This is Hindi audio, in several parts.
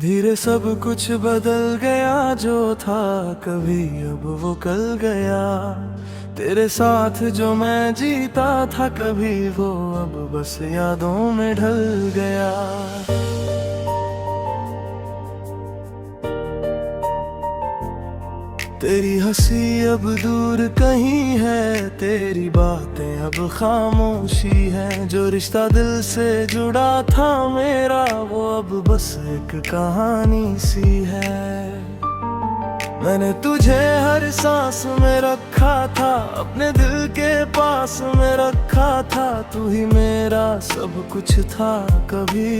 धीरे सब कुछ बदल गया, जो था कभी अब वो कल गया। तेरे साथ जो मैं जीता था कभी, वो अब बस यादों में ढल गया। तेरी हंसी अब दूर कहीं है, तेरी बातें अब खामोशी है। जो रिश्ता दिल से जुड़ा था मेरा, वो अब बस एक कहानी सी है। मैंने तुझे हर सांस में रखा था, अपने दिल के पास में रखा था। तू ही मेरा सब कुछ था कभी,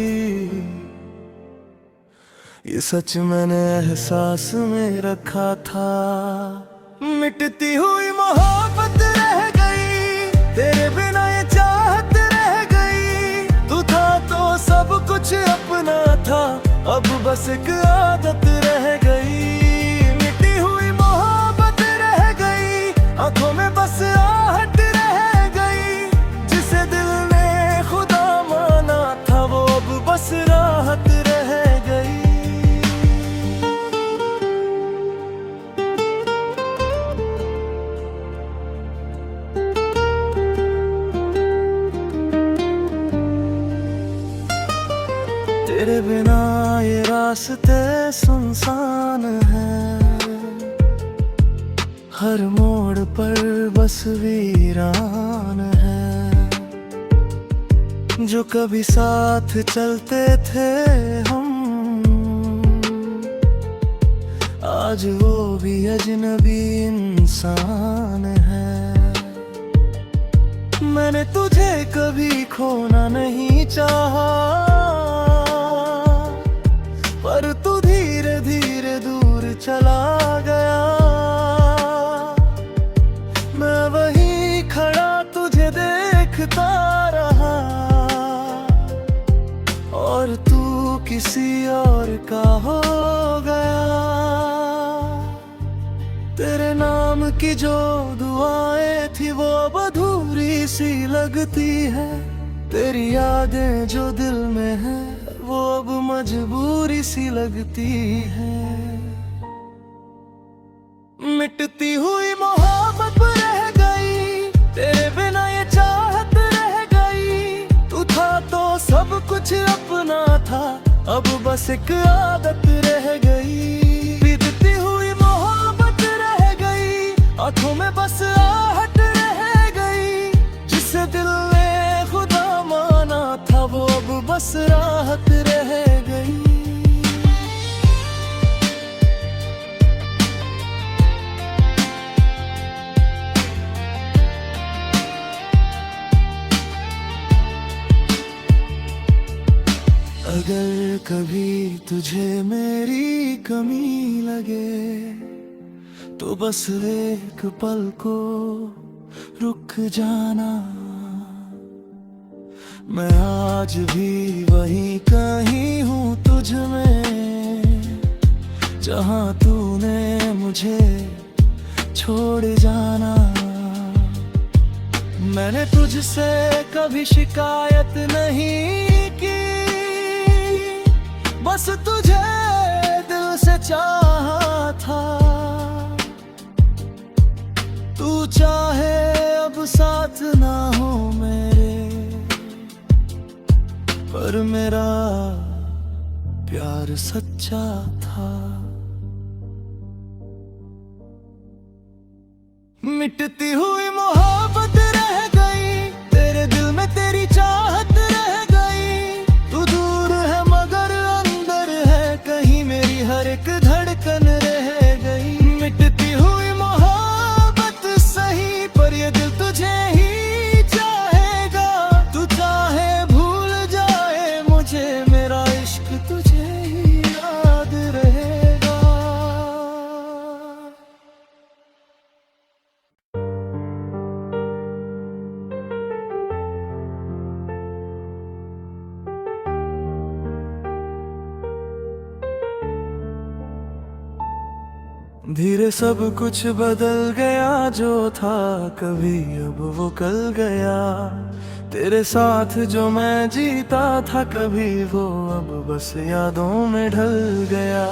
ये सच मैंने एहसास में रखा था। मिटती हुई मोहब्बत रह गई, तेरे बिना ये चाहत रह गई। तू था तो सब कुछ अपना था, अब बस एक आदत रह गई। मिटी हुई मोहब्बत रह गई, आंखों में बस आहट रह गई। जिसे दिल ने खुदा माना था, वो अब बस राहत रह गई। तेरे बिना ये रास्ते सुनसान है, हर मोड़ पर बस वीरान है। जो कभी साथ चलते थे हम, आज वो भी अजनबी इंसान है। मैंने तुझे कभी खोना नहीं चाहा, पर तू धीरे धीरे दूर चला गया। मैं वहीं खड़ा तुझे देखता रहा, और तू किसी और का हो गया। तेरे नाम की जो दुआएं थी, वो अब अधूरी सी लगती है। तेरी यादें जो दिल में है, वो अब मजबूरी सी लगती है। मिटती हुई मोहब्बत रह गई, तेरे बिना ये चाहत रह गई। तू था तो सब कुछ अपना था, अब बस एक आदत रह गई। बीतती हुई मोहब्बत रह गई, आंखों में बस आहट रह गई। जिसे दिल ने खुदा माना था, वो अब बस राहत रह गई। अगर कभी तुझे मेरी कमी लगे, तो बस एक पल को रुक जाना। मैं आज भी वहीं कहीं हूँ तुझ में, जहाँ तूने मुझे छोड़ जाना। मैंने तुझसे कभी शिकायत नहीं की, बस तुझे दिल से चाहा था। तू चाहे अब साथ ना हो मेरे, पर मेरा प्यार सच्चा था। मिटती हुई मोहब्बत रह गई, तेरे दिल में तेरी चाहत रह गई। तू दूर है मगर अंदर है कहीं, मेरी हर एक धड़कन रह गई। मिटती हुई मोहब्बत सही, पर ये दिल तुझे ही चाहेगा। तू चाहे भूल जाए मुझे, मेरा इश्क तुझे ही याद रहेगा। धीरे सब कुछ बदल गया, जो था कभी अब वो कल गया। तेरे साथ जो मैं जीता था कभी, वो अब बस यादों में ढल गया।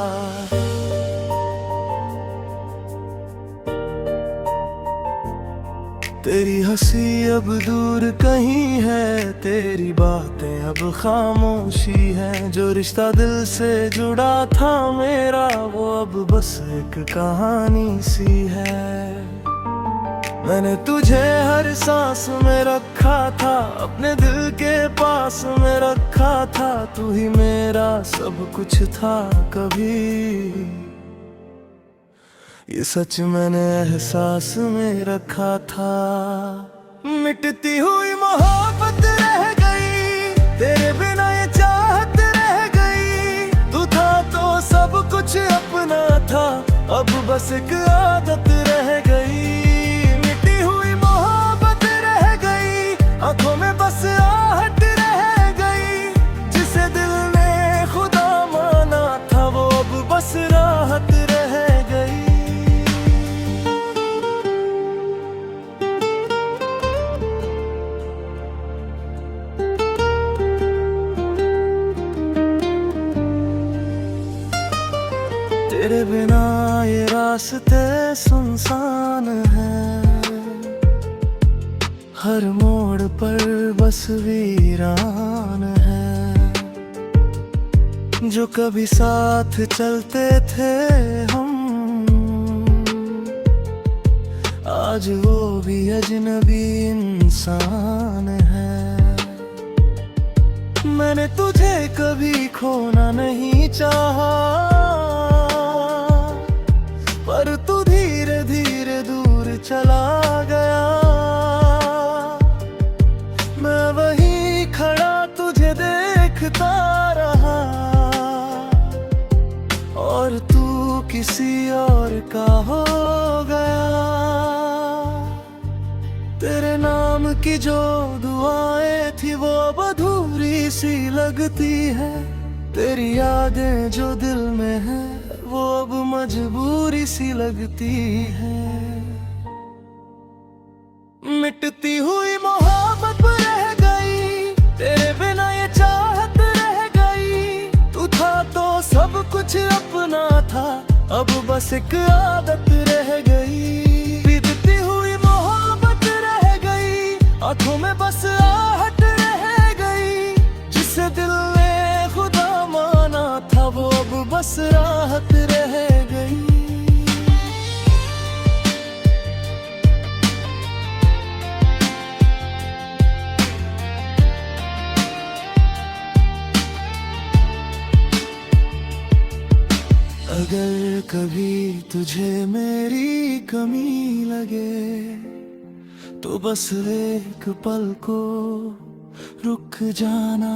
तेरी हंसी अब दूर कहीं है, तेरी बातें अब खामोशी है। जो रिश्ता दिल से जुड़ा था मेरा, वो अब बस एक कहानी सी है। मैंने तुझे हर सांस में रखा था, अपने दिल के पास में रखा था। तू ही मेरा सब कुछ था कभी, ये सच मैंने एहसास में रखा था। मिटती हुई मोहब्बत रह गई, तेरे बिना ये चाहत रह गई। तू था तो सब कुछ अपना था, अब बस एक आदत रह गई। मिटी हुई मोहब्बत रह गई, आंखों में बस आहट रह गई। जिसे दिल ने खुदा माना था, वो अब बस राहत रह गई। तेरे बिना ये रास्ते सुनसान हैं, हर मोड़ पर बस वीरान है। जो कभी साथ चलते थे हम, आज वो भी अजनबी इंसान है। मैंने तुझे कभी खोना नहीं चाहा, पर तू धीरे धीरे दूर चला गया। मैं वहीं खड़ा तुझे देखता रहा, और तू किसी और का हो गया। तेरे नाम की जो दुआएं थी, वो अब अधूरी सी लगती है। तेरी यादें जो दिल में है, वो अब मजबूरी सी लगती है। मिटती हुई मोहब्बत रह गई, तेरे बिना ये चाहत रह गई। तू था तो सब कुछ अपना था, अब बस एक आदत रह गई। बीतती हुई मोहब्बत रह गई, आंखों में बस आहट रह गई। जिसे दिल ने खुदा माना था, वो अब बस राहत रह गई। अगर कभी तुझे मेरी कमी लगे, तो बस एक पल को रुक जाना।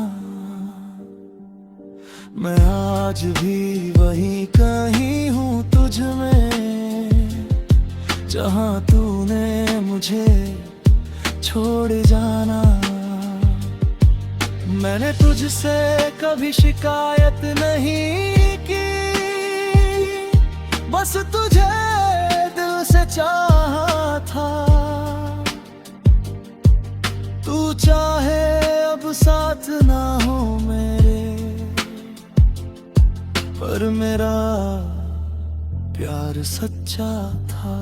मैं आज भी वही कहीं हूँ तुझ में, जहाँ तूने मुझे छोड़ जाना। मैंने तुझसे कभी शिकायत नहीं की, बस तुझे दिल से चाहा था। तू चाहे अब साथ ना हो मेरे, पर मेरा प्यार सच्चा था।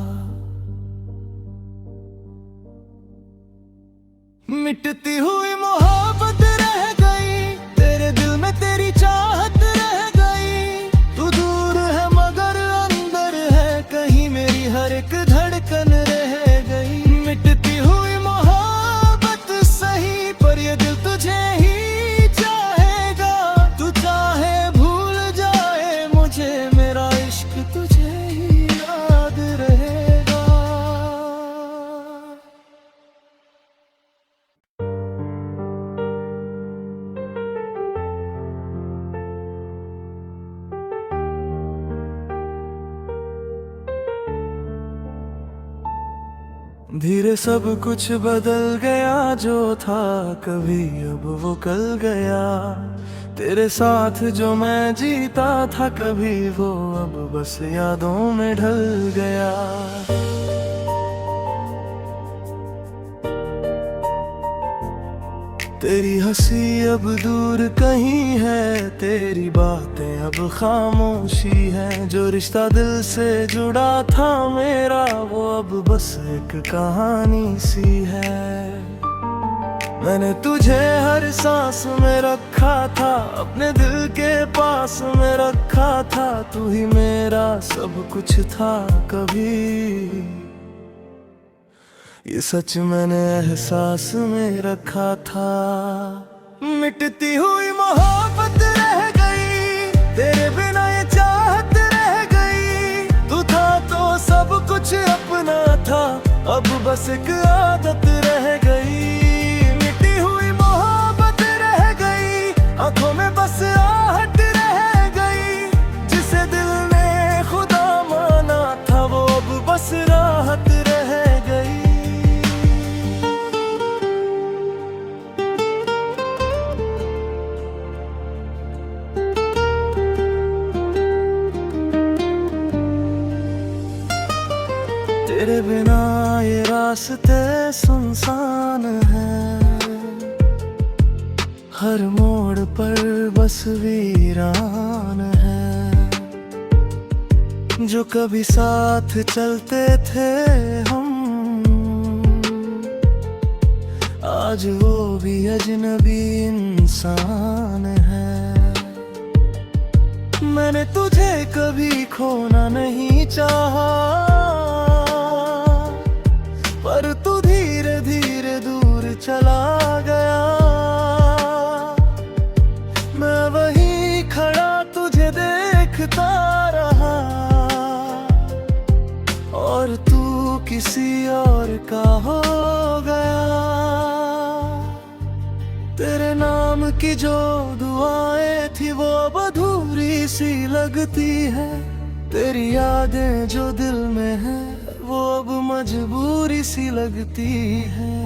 मिटती हुई मोहब्बत रह गई, तेरे दिल में तेरी चाहत रह गई। तू दूर है मगर अंदर है कहीं, मेरी हर एक धड़कन रह गई। मिटती हुई मोहब्बत सही, पर ये दिल तुझे ही चाहेगा। तू चाहे भूल जाए मुझे, मेरा इश्क तुझे ही याद रहेगा। धीरे सब कुछ बदल गया, जो था कभी अब वो कल गया। तेरे साथ जो मैं जीता था कभी, वो अब बस यादों में ढल गया। तेरी हंसी अब दूर कहीं है, तेरी बातें अब खामोशी है। जो रिश्ता दिल से जुड़ा था मेरा, वो अब बस एक कहानी सी है। मैंने तुझे हर सांस में रखा था, अपने दिल के पास में रखा था। तू ही मेरा सब कुछ था कभी, ये सच मैंने एहसास में रखा था। मिटती हुई मोहब्बत रह गई, तेरे बिना ये चाहत रह गई। तू था तो सब कुछ अपना था, अब बस एक आदत रह गई। मिटी हुई मोहब्बत रह गई, आंखों में बस आहट रह गई। जिसे दिल ने खुदा माना था, वो अब बस राहत रह गई। तेरे बिना ये रास्ते सुनसान है, हर मोड़ पर बस वीरान है। जो कभी साथ चलते थे हम, आज वो भी अजनबी इंसान है। मैंने तुझे कभी खोना नहीं चाहा, पर तू धीरे धीरे दूर चला गया। मैं वहीं खड़ा तुझे देखता रहा, और तू किसी और का हो गया। तेरे नाम की जो दुआएं थी, वो अब अधूरी सी लगती है। तेरी यादें जो दिल में है, वो अब मजबूरी सी लगती है।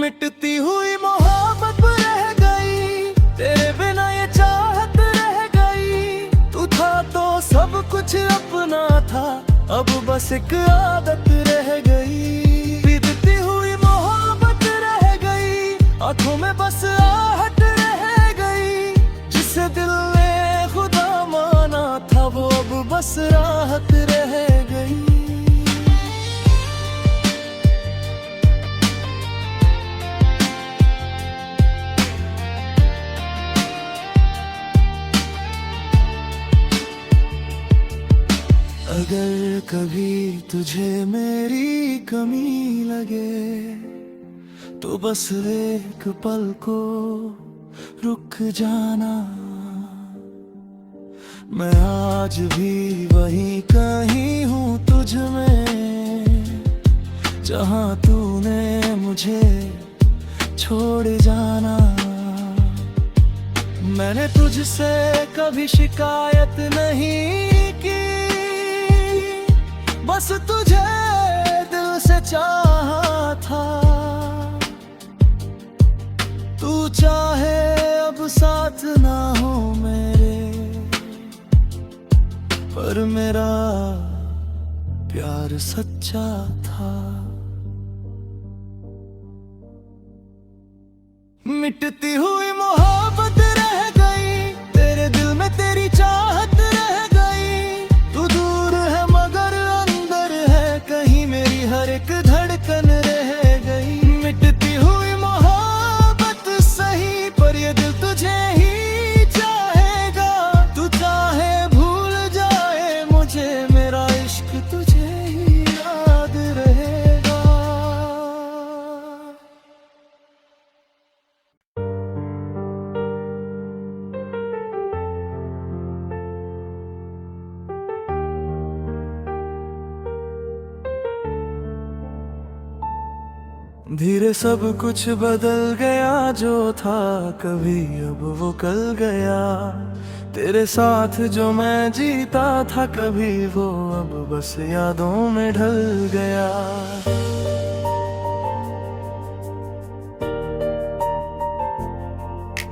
मिटती हुई मोहब्बत रह गई, तेरे बिना ये चाहत रह गई। तू था तो सब कुछ अपना था, अब बस एक आदत रह गई। बीतती हुई मोहब्बत रह गई, आंखों में बस आहट रह गई। जिसे दिल ने खुदा माना था, वो अब बस राहत रह गई। अगर कभी तुझे मेरी कमी लगे, तो बस एक पल को रुक जाना। मैं आज भी वहीं कहीं हूँ तुझ में, जहाँ तूने मुझे छोड़ जाना। मैंने तुझसे कभी शिकायत नहीं की, बस तुझे दिल से चाहा था। तू चाहे अब साथ ना हो मेरे, पर मेरा प्यार सच्चा था। मिटती हुई मोहब्बत रह गई, तेरे दिल में तेरी चाहत रह गई। तू दूर है मगर अंदर है कहीं, मेरी हर एक धड़कन रह गई। मिटती हुई मोहब्बत सही, पर ये दिल तुझे ही चाहेगा। तू चाहे भूल जाए मुझे, मेरा इश्क तुझे ही याद रहेगा। धीरे सब कुछ बदल गया, जो था कभी अब वो कल गया। तेरे साथ जो मैं जीता था कभी, वो अब बस यादों में ढल गया।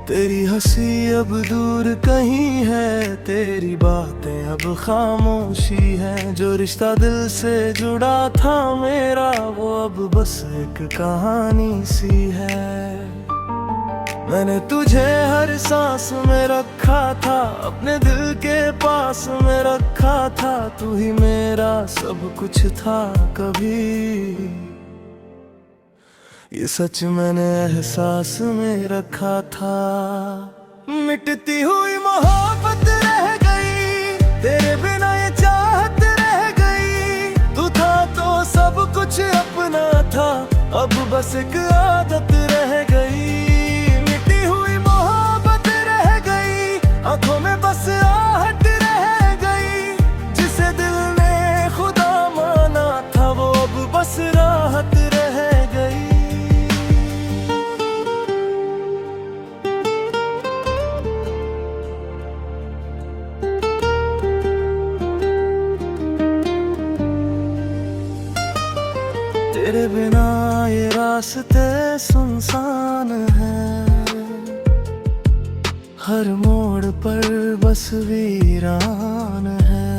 तेरी हंसी अब दूर कहीं है, तेरी बातें अब खामोशी है। जो रिश्ता दिल से जुड़ा था मेरा, वो अब बस एक कहानी सी है। मैंने तुझे हर सांस में रखा था, अपने दिल के पास में रखा था। तू ही मेरा सब कुछ था कभी, ये सच मैंने एहसास में रखा था। मिटती हुई मोहब्बत रह गई, तेरे बिना ये चाहत रह गई। तू था तो सब कुछ अपना था, अब बस एक आदत रह गई। मिटी हुई मोहब्बत रह गई, आंखों में बस आहट रह गई। जिसे दिल ने खुदा माना था, वो अब बस राहत रह गई। तेरे बिना ये रास्ते सुनसान हैं, हर मोड़ पर बस वीरान है।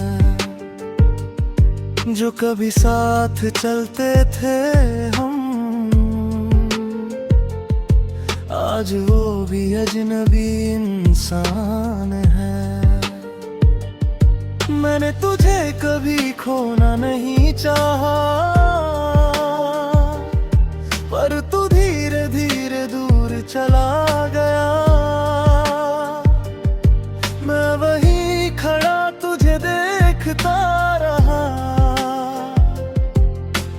जो कभी साथ चलते थे हम, आज वो भी अजनबी इंसान है। मैंने तुझे कभी खोना नहीं चाहा, पर तू धीरे धीरे दूर चला गया। मैं वहीं खड़ा तुझे देखता रहा,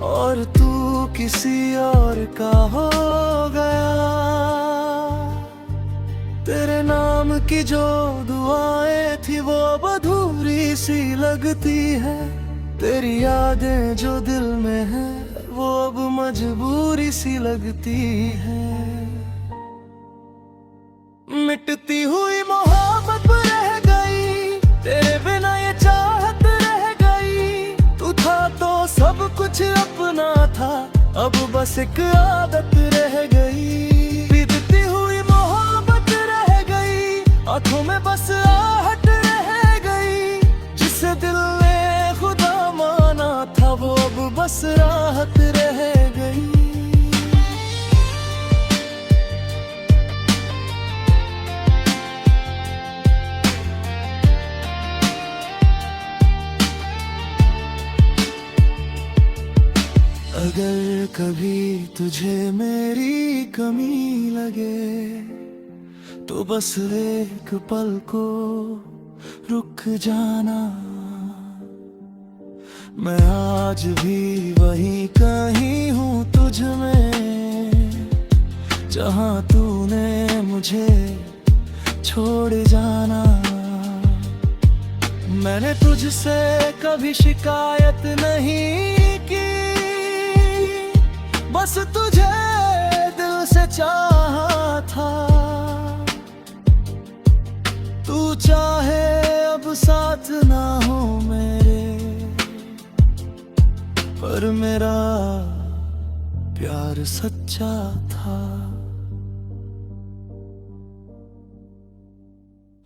और तू किसी और का हो गया। तेरे नाम की जो दुआएं थी, वो अब अधूरी सी लगती है। तेरी यादें जो दिल में है, वो अब मजबूरी सी लगती है। मिटती हुई मोहब्बत रह गई, तेरे बिना ये चाहत रह गई। तू था तो सब कुछ अपना था, अब बस एक आदत रह गई। बीतती हुई मोहब्बत रह गई, आंखों में बस आहट रह गई। जिसे दिल ने खुदा माना था, वो अब बस राहत रह गई। अगर कभी तुझे मेरी कमी लगे, तो बस एक पल को रुक जाना। मैं आज भी वही कहीं हूँ तुझ में, जहाँ तूने मुझे छोड़ जाना। मैंने तुझसे कभी शिकायत नहीं की, बस तुझे दिल से चाहा था। तू चाहे अब साथ ना हो मेरे, पर मेरा प्यार सच्चा था।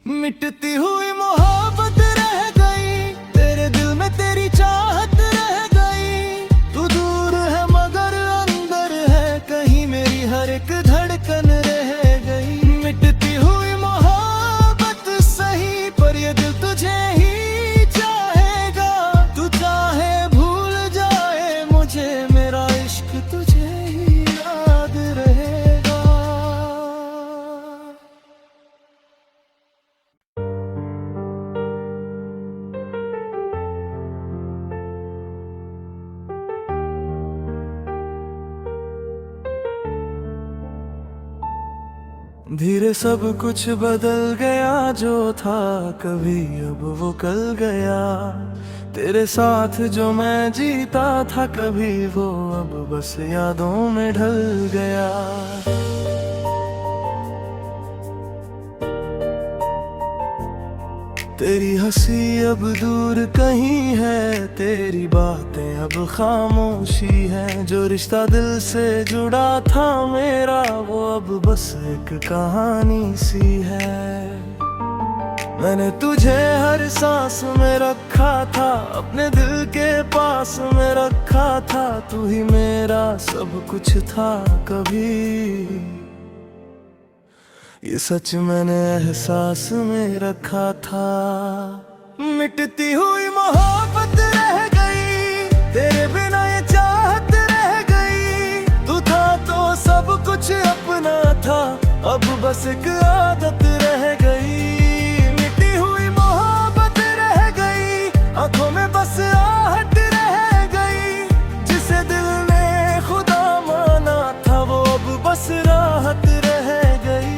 मिटती हुई मोहब्बत रह गई, तेरे दिल में तेरी चाहत रह गई। तू दूर है मगर अंदर है कहीं, मेरी हर एक धड़कन रह गई। मिटती हुई मोहब्बत सही, पर ये दिल तुझे ही चाहेगा। तू चाहे भूल जाए मुझे, मेरा इश्क तुझे ही याद रहेगा। धीरे सब कुछ बदल गया, जो था कभी अब वो कल गया। तेरे साथ जो मैं जीता था कभी, वो अब बस यादों में ढल गया। तेरी हंसी अब दूर कहीं है, तेरी बातें अब खामोशी है। जो रिश्ता दिल से जुड़ा था मेरा, वो अब बस एक कहानी सी है। मैंने तुझे हर सांस में रखा था, अपने दिल के पास में रखा था। तू ही मेरा सब कुछ था कभी, ये सच मैंने एहसास में रखा था। मिटती हुई मोहब्बत रह गई, तेरे बिना ये चाहत रह गई। तू था तो सब कुछ अपना था, अब बस एक आदत रह गई। मिटी हुई मोहब्बत रह गई, आंखों में बस आहट रह गई। जिसे दिल ने खुदा माना था, वो अब बस राहत रह गई।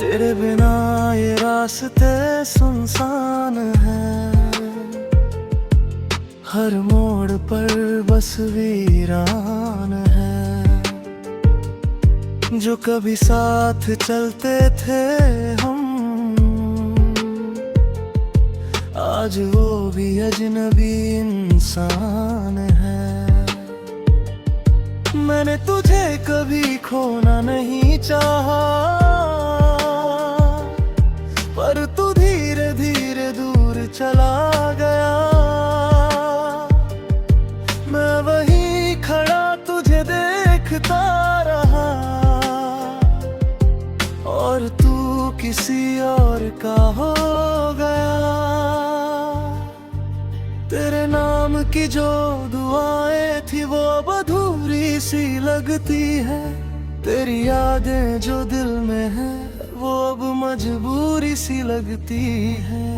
तेरे बिना ये रास्ते सुनसान है, हर मोड़ पर बस वीरान है। जो कभी साथ चलते थे हम, आज वो भी अजनबी इंसान है। मैंने तुझे कभी खोना नहीं चाहा, पर तू धीरे धीरे दूर चला गया। मैं वहीं खड़ा तुझे देखता रहा, और तू किसी और का हो गया। तेरे नाम की जो दुआएं थी, वो अब अधूरी सी लगती है। तेरी यादें जो दिल में है, वो अब मजबूरी सी लगती है।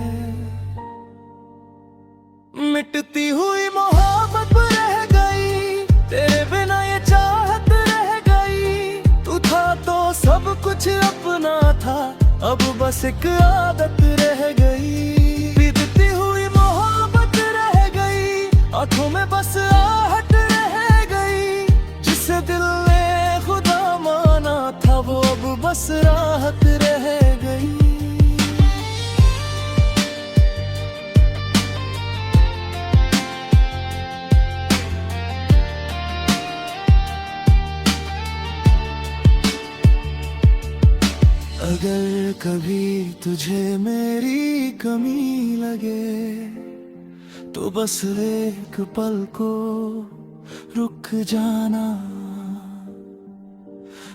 मिटती हुई मोहब्बत रह गई, तेरे बिना ये चाहत रह गई। तू था तो सब कुछ अपना था, अब बस एक आदत रह गई। बीतती हुई मोहब्बत रह गई, आंखों में बस आहट रह गई। जिसे दिल ने खुदा माना था, वो अब बस राहत रह गई। अगर कभी तुझे मेरी कमी लगे, तो बस एक पल को रुक जाना।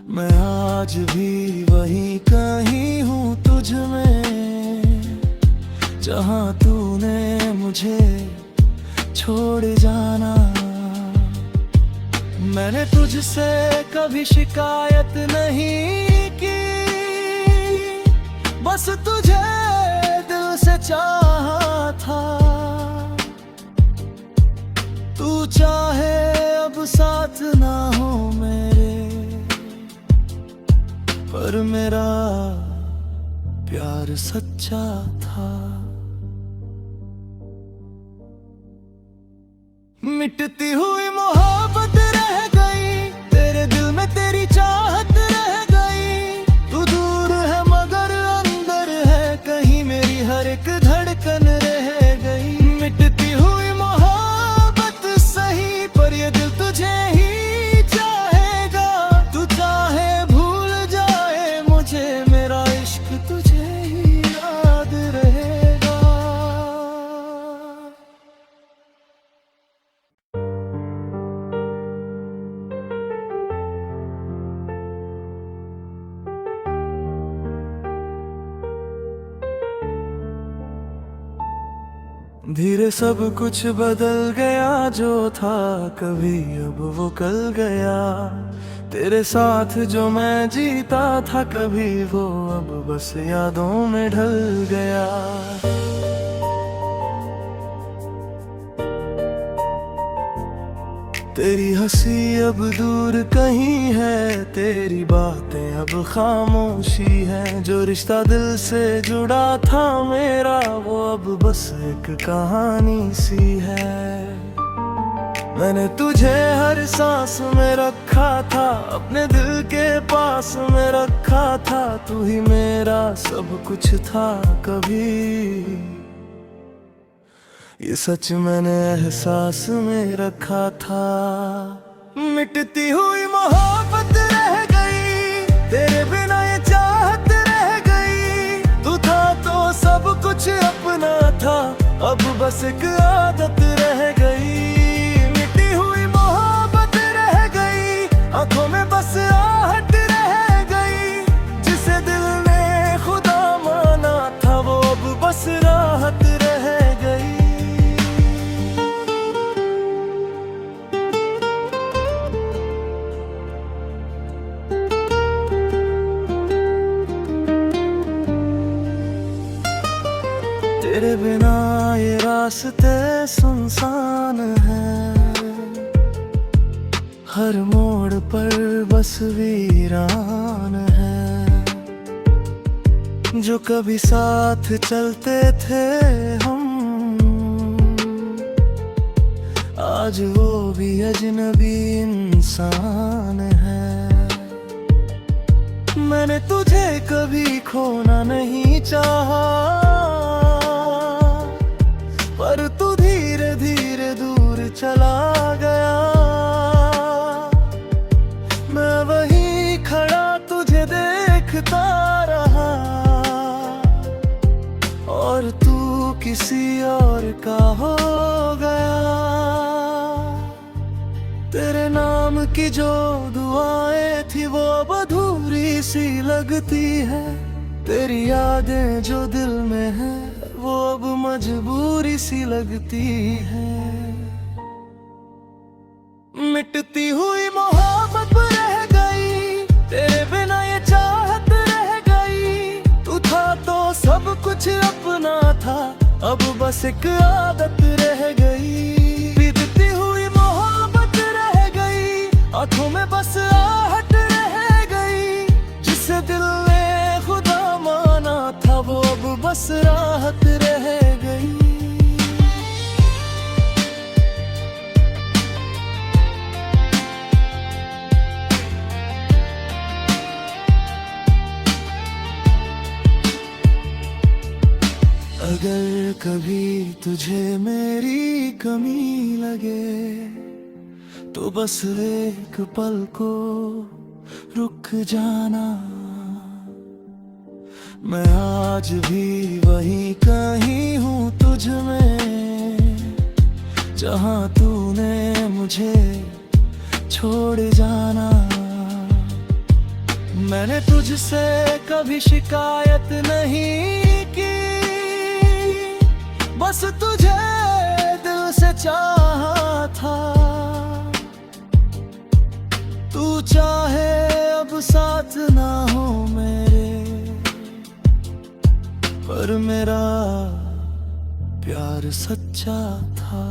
मैं आज भी वहीं कहीं हूँ तुझ में, जहाँ तूने मुझे छोड़ जाना। मैंने तुझसे कभी शिकायत नहीं की, बस तुझे दिल से चाहा था। तू चाहे अब साथ ना हो मेरे, पर मेरा प्यार सच्चा था। मिटती हुई मोहब्बत रह गई, तेरे दिल में तेरी चाहत रह गई। तू दूर है मगर अंदर है कहीं, मेरी हर एक धड़कन रह गई। मिटती हुई मोहब्बत सही, पर ये दिल तुझे ही चाहेगा। तू चाहे भूल जाए मुझे, मेरा इश्क तुझे ही याद रहेगा। धीरे सब कुछ बदल गया, जो था कभी अब वो कल गया। तेरे साथ जो मैं जीता था कभी, वो अब बस यादों में ढल गया। तेरी हंसी अब दूर कहीं है, तेरी बातें अब खामोशी है। जो रिश्ता दिल से जुड़ा था मेरा, वो अब बस एक कहानी सी है। मैंने तुझे हर सांस में रखा था, अपने दिल के पास में रखा था। तू ही मेरा सब कुछ था कभी, ये सच मैंने एहसास में रखा था। मिटती हुई मोहब्बत रह गई, तेरे बिना ये चाहत रह गई। तू था तो सब कुछ अपना था, अब बस एक आदत रह गई। मिटी हुई मोहब्बत रह गई, आंखों में बस आहट रह गई। जिसे दिल ने खुदा माना था, वो अब बस राहत रह गई। तेरे बिना ये रास्ते सुनसान है, हर मोड़ पर बस वीरान है। जो कभी साथ चलते थे हम, आज वो भी अजनबी इंसान है। मैंने तुझे कभी खोना नहीं चाहा, पर तू धीरे धीरे दूर चला गया। मैं वहीं खड़ा तुझे देखता रहा, और तू किसी और का हो गया। तेरे नाम की जो दुआएं थी, वो अब अधूरी सी लगती है। तेरी यादें जो दिल में है, वो अब मजबूरी सी लगती है। मिटती हुई मोहब्बत रह गई, तेरे बिना ये चाहत रह गई। तू था तो सब कुछ अपना था, अब बस एक आदत रह गई। बीतती हुई मोहब्बत रह गई, आंखों में बस आहट रह गई। जिसे दिल ने खुदा माना था, वो अब बस राहत रह गई। अगर कभी तुझे मेरी कमी लगे, तो बस एक पल को रुक जाना। मैं आज भी वहीं कहीं हूँ तुझ में, जहाँ तूने मुझे छोड़ जाना। मैंने तुझसे कभी शिकायत नहीं की, बस तुझे दिल से चाहा था। तू चाहे अब साथ ना हो मेरे, पर मेरा प्यार सच्चा था।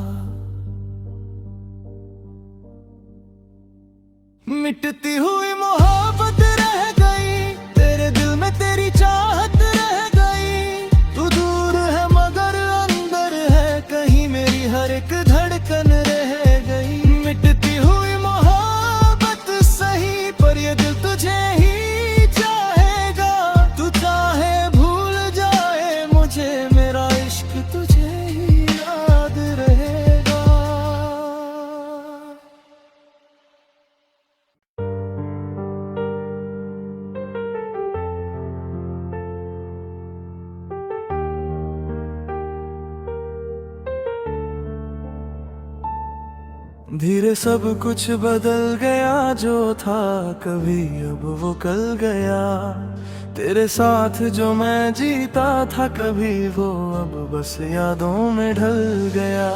मिटती हुई मोहब्बत रह गई, तेरे दिल में तेरी चाहत रह गई। तू दूर है मगर अंदर है कहीं, मेरी हर एक धड़कन रह गई। मिटती हुई मोहब्बत सही, पर ये दिल तुझे ही चाहेगा। तू चाहे भूल जाए मुझे, मेरा इश्क तुझे ही याद रहेगा। धीरे सब कुछ बदल गया, जो था कभी अब वो कल गया। तेरे साथ जो मैं जीता था कभी, वो अब बस यादों में ढल गया।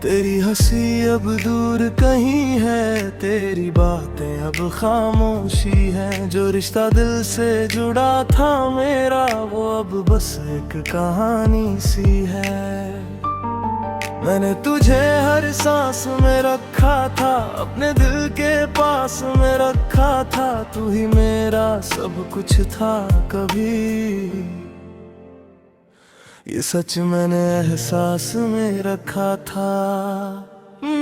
तेरी हंसी अब दूर कहीं है, तेरी बातें अब खामोशी है। जो रिश्ता दिल से जुड़ा था मेरा, वो अब बस एक कहानी सी है। मैंने तुझे हर सांस में रखा था, अपने दिल के पास में रखा था। तू ही मेरा सब कुछ था कभी, ये सच मैंने एहसास में रखा था।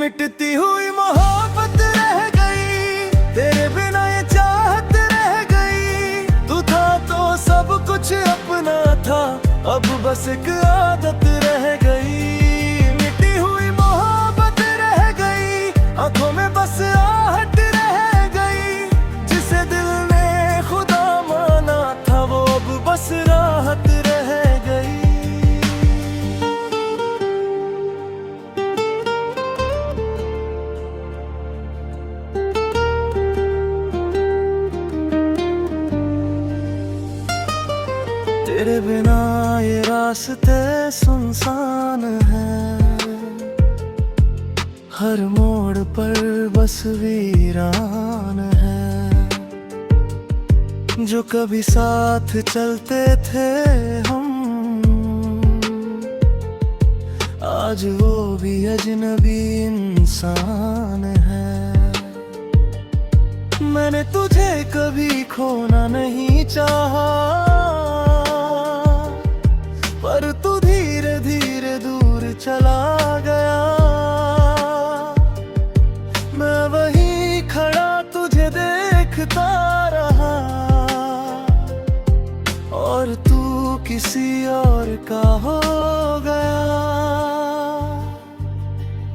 मिटती हुई मोहब्बत रह गई, तेरे बिना ये चाहत रह गई। तू था तो सब कुछ अपना था, अब बस एक आदत रह गई। मिटी हुई मोहब्बत रह गई, आंखों में बस आहट रह गई। जिसे दिल ने खुदा माना था, वो अब बस राहत रह गई। तेरे बिना ये रास्ते सुनसान है, हर मोड़ पर बस वीरान है। जो कभी साथ चलते थे हम, आज वो भी अजनबी इंसान है। मैंने तुझे कभी खोना नहीं चाहा, पर तू धीरे धीरे दूर चला गया। मैं वहीं खड़ा तुझे देखता रहा, और तू किसी और का हो गया।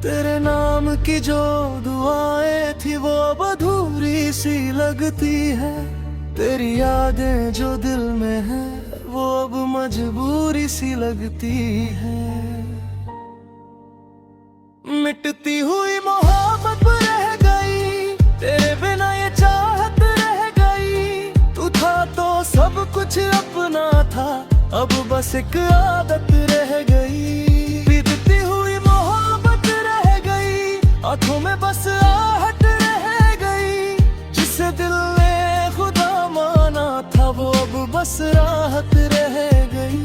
तेरे नाम की जो दुआएं थी, वो अब अधूरी सी लगती है। तेरी यादें जो दिल में है, वो अब मजबूरी सी लगती है। मिटती हुई मोहब्बत रह गई, तेरे बिना ये चाहत रह गई। तू था तो सब कुछ अपना था, अब बस एक आदत रह गई। बीतती हुई मोहब्बत रह गई, आंखों में बस आहट रह गई। जिसे दिल ने खुदा माना था, वो अब बस राहत रह गई।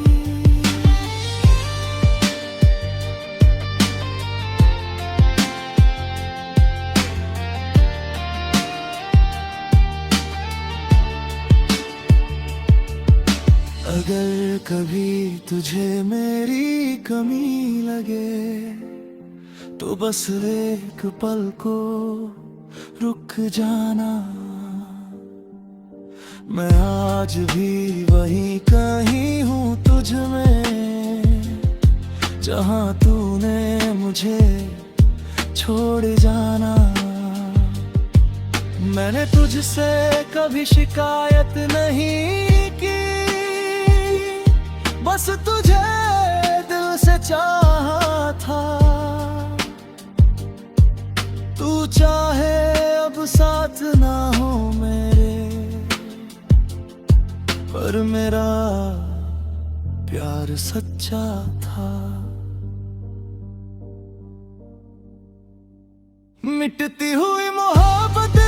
अगर कभी तुझे मेरी कमी लगे, तो बस एक पल को रुक जाना। मैं आज भी वहीं कहीं हूँ तुझ में, जहाँ तूने मुझे छोड़ जाना। मैंने तुझसे कभी शिकायत नहीं की, बस तुझे दिल से चाहा था। तू चाहे अब साथ ना हो मेरे, पर मेरा प्यार सच्चा था। मिटती हुई मोहब्बत